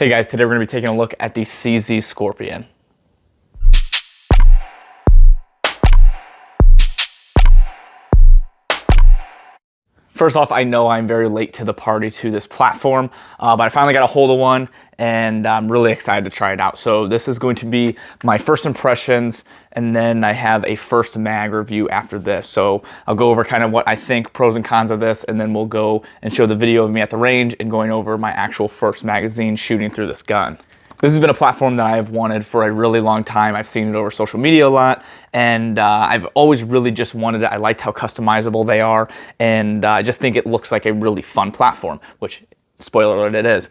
Hey guys, today we're going to be taking a look at the CZ Scorpion. First off, I know I'm very late to the party to this platform, but I finally got a hold of one and I'm really excited to try it out. So this is going to be my first impressions, and then I have a first mag review after this. So I'll go over kind of what I think, pros and cons of this, and then we'll go and show the video of me at the range and going over my actual first magazine shooting through this gun. This has been a platform that I've wanted for a really long time. I've seen it over social media a lot, and I've always really just wanted it. I liked how customizable they are, and I just think it looks like a really fun platform, which, spoiler alert, it is.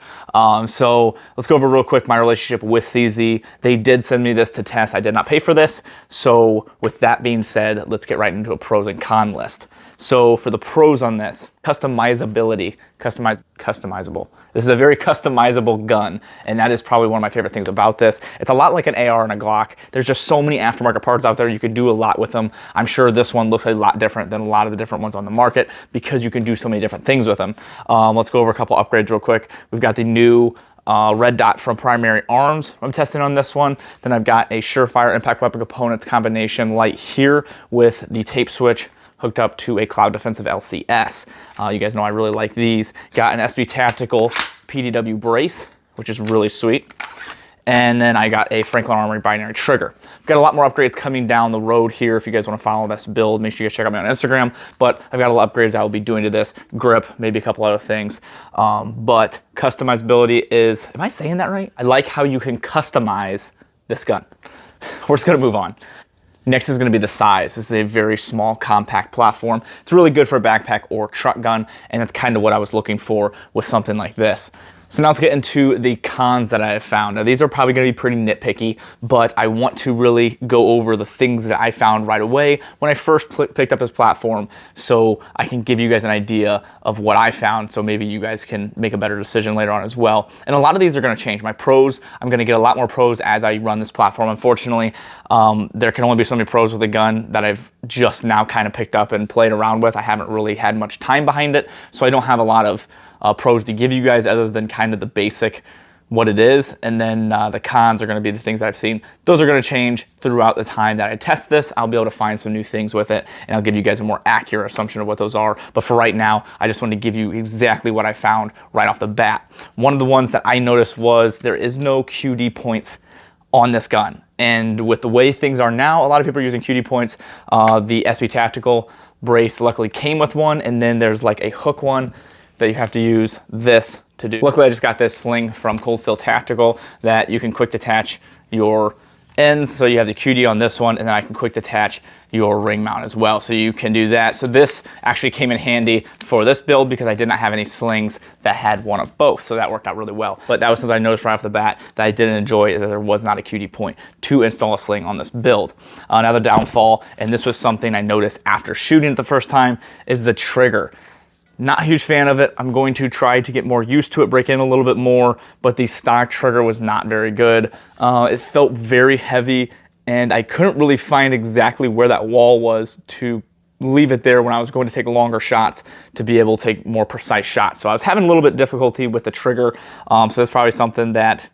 So let's go over real quick my relationship with CZ. They did send me this to test. I did not pay for this. So with that being said, let's get right into a pros and con list. So for the pros on this, customizability, customizable. This is a very customizable gun, and that is probably one of my favorite things about this. It's a lot like an AR and a Glock. There's just so many aftermarket parts out there. You can do a lot with them. I'm sure this one looks a lot different than a lot of the different ones on the market because you can do so many different things with them. Let's go over a couple upgrades real quick. We've got the new red dot from Primary Arms I'm testing on this one. Then I've got a Surefire impact weapon components combination light here with the tape switch hooked up to a Cloud Defensive LCS. You guys know I really like these. Got an SB Tactical PDW brace, which is really sweet. And then I got a Franklin Armory binary trigger. I've got a lot more upgrades coming down the road here. If you guys want to follow this build, make sure you guys check out me on Instagram. But I've got a lot of upgrades I will be doing to this. Grip, maybe a couple other things. But customizability is, am I saying that right? I like how you can customize this gun. We're just gonna move on. Next is going to be the size. This is a very small, compact platform. It's really good for a backpack or truck gun, and that's kind of what I was looking for with something like this. So now let's get into the cons that I have found. Now these are probably going to be pretty nitpicky, but I want to really go over the things that I found right away when I first picked up this platform, so I can give you guys an idea of what I found, so maybe you guys can make a better decision later on as well. And a lot of these are going to change. My pros, I'm going to get a lot more pros as I run this platform. Unfortunately, there can only be so many pros with a gun that I've just now kind of picked up and played around with. I haven't really had much time behind it, so I don't have a lot of pros to give you guys other than kind of the basic what it is. And then the cons are going to be the things that I've seen. Those are going to change throughout the time that I test this. I'll be able to find some new things with it, and I'll give you guys a more accurate assumption of what those are. But for right now, I just want to give you exactly what I found right off the bat. One of the ones that I noticed was there is no QD points on this gun. And with the way things are now, a lot of people are using QD points. The SB Tactical brace luckily came with one, and then there's like a hook one that you have to use this to do. Luckily, I just got this sling from Cold Steel Tactical that you can quick detach your ends. So you have the QD on this one, and then I can quick detach your ring mount as well. So you can do that. So this actually came in handy for this build because I did not have any slings that had one of both. So that worked out really well. But that was something I noticed right off the bat that I didn't enjoy, that there was not a QD point to install a sling on this build. Another downfall, and this was something I noticed after shooting it the first time, is the trigger. Not a huge fan of it. I'm going to try to get more used to it, break in a little bit more, but the stock trigger was not very good. It felt very heavy, and I couldn't really find exactly where that wall was to leave it there when I was going to take longer shots to be able to take more precise shots. So I was having a little bit difficulty with the trigger, so that's probably something that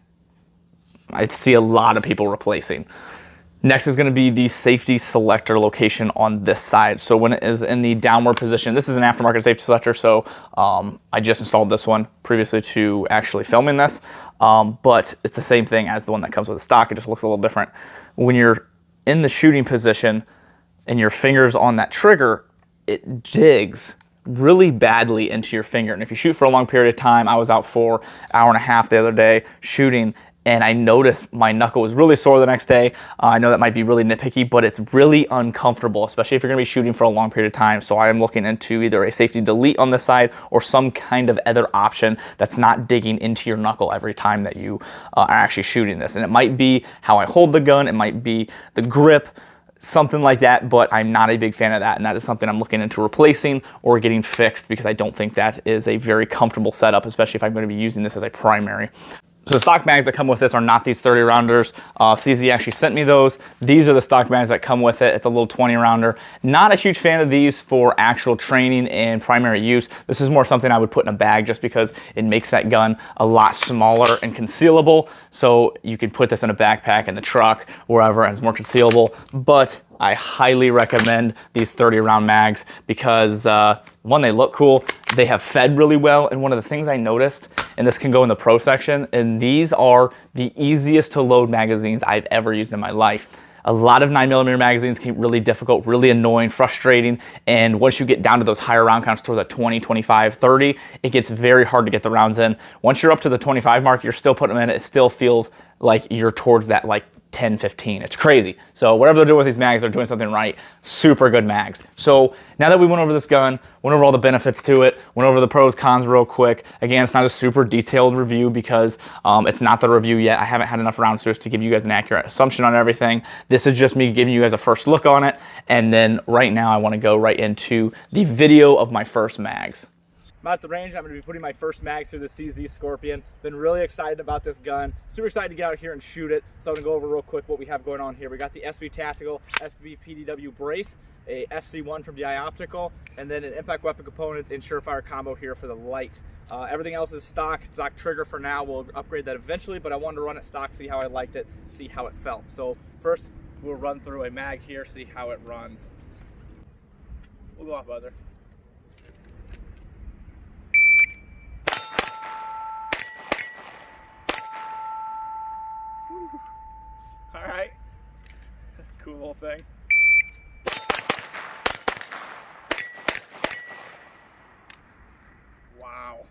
I see a lot of people replacing. Next is going to be the safety selector location on this side. So when it is in the downward position, this is an aftermarket safety selector, so I just installed this one previously to actually filming this, but it's the same thing as the one that comes with the stock. It just looks a little different. When you're in the shooting position and your finger's on that trigger, it jigs really badly into your finger. And if you shoot for a long period of time, I was out for an hour and a half the other day shooting, and I noticed my knuckle was really sore the next day. I know that might be really nitpicky, but it's really uncomfortable, especially if you're gonna be shooting for a long period of time. So I am looking into either a safety delete on this side or some kind of other option that's not digging into your knuckle every time that you are actually shooting this. And it might be how I hold the gun, it might be the grip, something like that, but I'm not a big fan of that, and that is something I'm looking into replacing or getting fixed because I don't think that is a very comfortable setup, especially if I'm going to be using this as a primary. So the stock mags that come with this are not these 30 rounders. CZ actually sent me those. These are the stock mags that come with it. It's a little 20 rounder. Not a huge fan of these for actual training and primary use. This is more something I would put in a bag just because it makes that gun a lot smaller and concealable. So you can put this in a backpack in the truck, wherever, and it's more concealable. But I highly recommend these 30 round mags because one, they look cool, they have fed really well, and one of the things I noticed, and this can go in the pro section, and these are the easiest to load magazines I've ever used in my life. A lot of 9mm magazines can be really difficult, really annoying, frustrating, and once you get down to those higher round counts toward the 20, 25, 30, it gets very hard to get the rounds in. Once you're up to the 25 mark, you're still putting them in, it still feels like you're towards that like 10, 15. It's crazy. So whatever they're doing with these mags, they're doing something right. Super good mags. So now that we went over this gun, went over all the benefits to it, went over the pros, cons real quick. Again, it's not a super detailed review because it's not the review yet. I haven't had enough rounds to give you guys an accurate assumption on everything. This is just me giving you guys a first look on it. And then right now I want to go right into the video of my first mags. I'm at the range. I'm going to be putting my first mags through the CZ Scorpion. Been really excited about this gun. Super excited to get out here and shoot it. So I'm going to go over real quick what we have going on here. We got the SB Tactical SB PDW brace, a FC1 from DI Optical, and then an impact weapon components and Surefire combo here for the light. Everything else is stock trigger for now. We'll upgrade that eventually, but I wanted to run it stock, see how I liked it, see how it felt. So first, we'll run through a mag here, see how it runs. We'll go off buzzer. All right, cool little thing. Wow.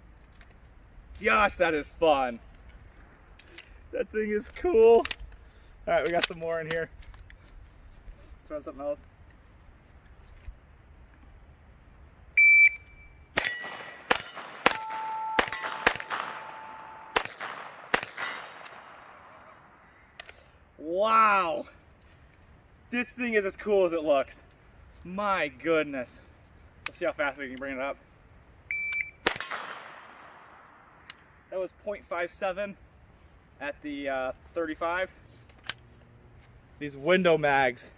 Gosh, that is fun. That thing is cool. All right, we got some more in here. Let's run something else. Wow, this thing is as cool as it looks. My goodness. Let's see how fast we can bring it up. That was 0.57 at the 35. These window mags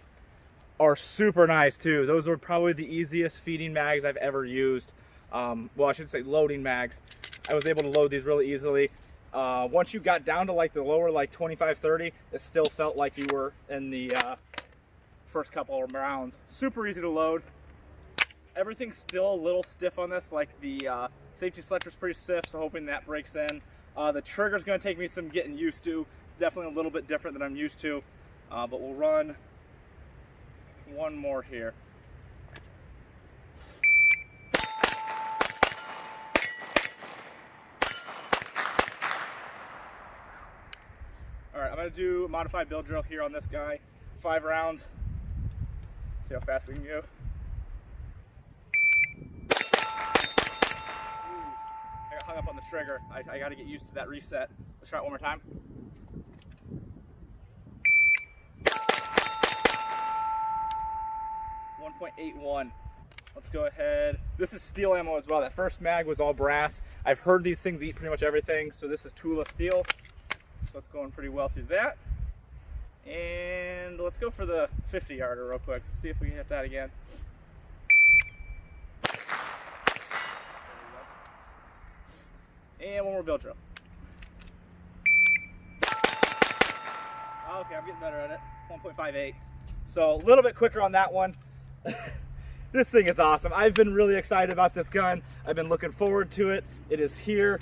are super nice too. Those were probably the easiest feeding mags I've ever used. Well, I should say loading mags. I was able to load these really easily. Once you got down to like the lower like 25, 30, it still felt like you were in the first couple of rounds. Super easy to load. Everything's still a little stiff on this, like the safety selector's pretty stiff, so hoping that breaks in. The trigger's gonna take me some getting used to. It's definitely a little bit different than I'm used to, but we'll run one more here. All right, I'm gonna do a modified build drill here on this guy. 5 rounds. See how fast we can go. I got hung up on the trigger. I gotta get used to that reset. Let's try it one more time. .81. Let's go ahead. This is steel ammo as well. That first mag was all brass. I've heard these things eat pretty much everything, so this is Tula steel. So it's going pretty well through that. And let's go for the 50 yarder real quick. See if we can hit that again. And one more build drill. Okay, I'm getting better at it. 1.58. So a little bit quicker on that one. This thing is awesome. I've been really excited about this gun. I've been looking forward to it. It is here.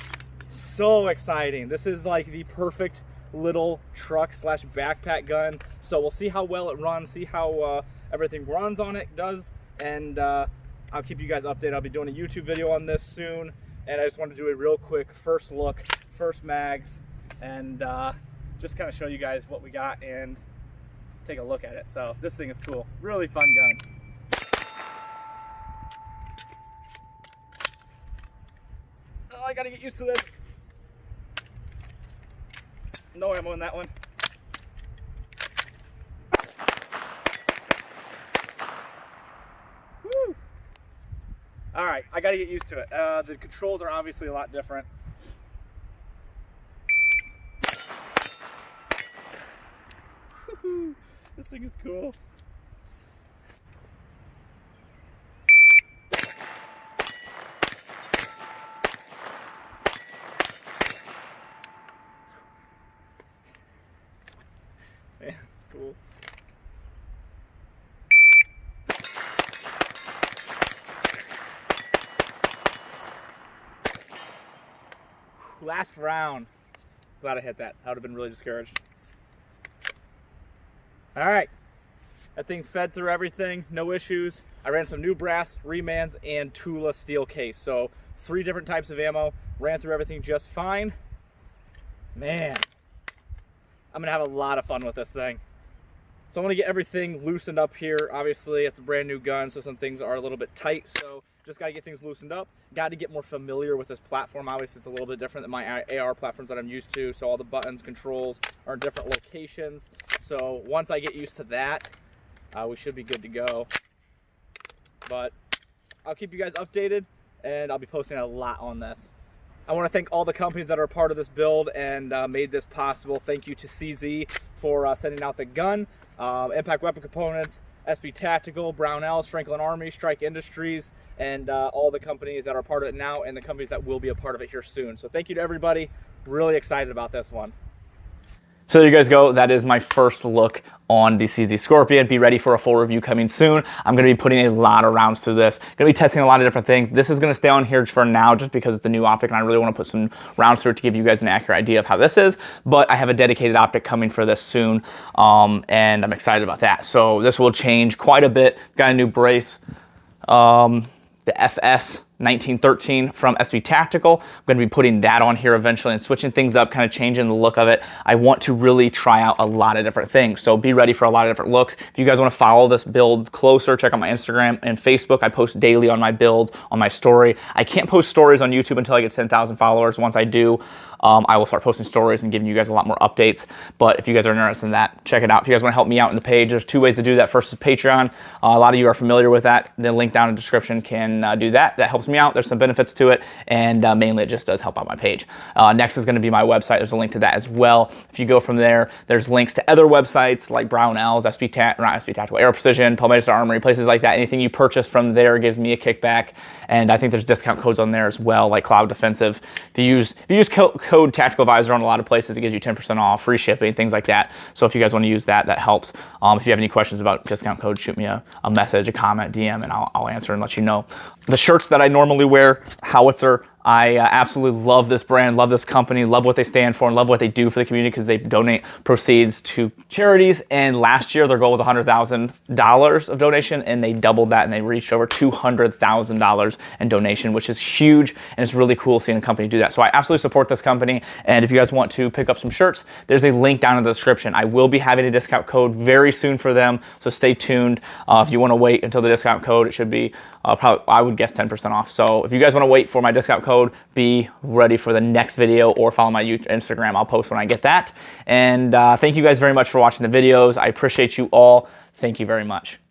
So exciting. This is like the perfect little truck slash backpack gun. So we'll see how well it runs, see how everything runs on it, does, and I'll keep you guys updated. I'll be doing a YouTube video on this soon, and I just wanted to do a real quick first look, first mags, and just kind of show you guys what we got and take a look at it. So this thing is cool. Really fun gun. Oh, I gotta get used to this. No ammo in that one. Woo! All right, I gotta get used to it. The controls are obviously a lot different. This thing is cool. Man, it's cool. Last round. Glad I hit that. I would have been really discouraged. All right. That thing fed through everything, no issues. I ran some new brass, remans, and Tula steel case. So 3 different types of ammo. Ran through everything just fine. Man, I'm gonna have a lot of fun with this thing. So I'm gonna get everything loosened up here. Obviously, it's a brand new gun, so some things are a little bit tight. So just gotta get things loosened up. Got to get more familiar with this platform. Obviously, it's a little bit different than my AR platforms that I'm used to. So all the buttons, controls are in different locations. So once I get used to that, we should be good to go. But I'll keep you guys updated, and I'll be posting a lot on this. I want to thank all the companies that are a part of this build and made this possible. Thank you to CZ for sending out the gun, Impact Weapon Components, SB Tactical, Brownells, Franklin Army, Strike Industries, and all the companies that are part of it now and the companies that will be a part of it here soon. So thank you to everybody. Really excited about this one. So there you guys go. That is my first look on the CZ Scorpion. Be ready for a full review coming soon. I'm going to be putting a lot of rounds through this. Going to be testing a lot of different things. This is going to stay on here for now just because it's a new optic and I really want to put some rounds through it to give you guys an accurate idea of how this is. But I have a dedicated optic coming for this soon, and I'm excited about that. So this will change quite a bit. Got a new brace. The FS 1913 from SB Tactical. I'm going to be putting that on here eventually and switching things up, kind of changing the look of it. I want to really try out a lot of different things, so be ready for a lot of different looks. If you guys want to follow this build closer, check out my Instagram and Facebook. I post daily on my builds, on my story. I can't post stories on YouTube until I get 10,000 followers. Once I do, I will start posting stories and giving you guys a lot more updates. But if you guys are interested in that, check it out. If you guys want to help me out in the page, there's 2 ways to do that. First is Patreon. A lot of you are familiar with that. The link down in the description can do that. That helps me out. There's some benefits to it, and mainly it just does help out my page. Next is going to be my website. There's a link to that as well. If you go from there, there's links to other websites like Brownells, SB Tactical, Aero Precision, Palmetto Armory, places like that. Anything you purchase from there gives me a kickback, and I think there's discount codes on there as well, like Cloud Defensive. If you use code Tactical Advisor on a lot of places, it gives you 10% off, free shipping, things like that. So if you guys want to use that, that helps. If you have any questions about discount code, shoot me a message, a comment, DM, and I'll answer and let you know. The shirts that I normally wear, Howitzer, I absolutely love this brand, love this company, love what they stand for, and love what they do for the community because they donate proceeds to charities. And last year, their goal was $100,000 of donation, and they doubled that, and they reached over $200,000 in donation, which is huge, and it's really cool seeing a company do that. So I absolutely support this company, and if you guys want to pick up some shirts, there's a link down in the description. I will be having a discount code very soon for them, so stay tuned. If you want to wait until the discount code, it should be probably, I would guess, 10% off. So if you guys want to wait for my discount code, be ready for the next video or follow my Instagram. I'll post when I get that. And thank you guys very much for watching the videos. I appreciate you all. Thank you very much.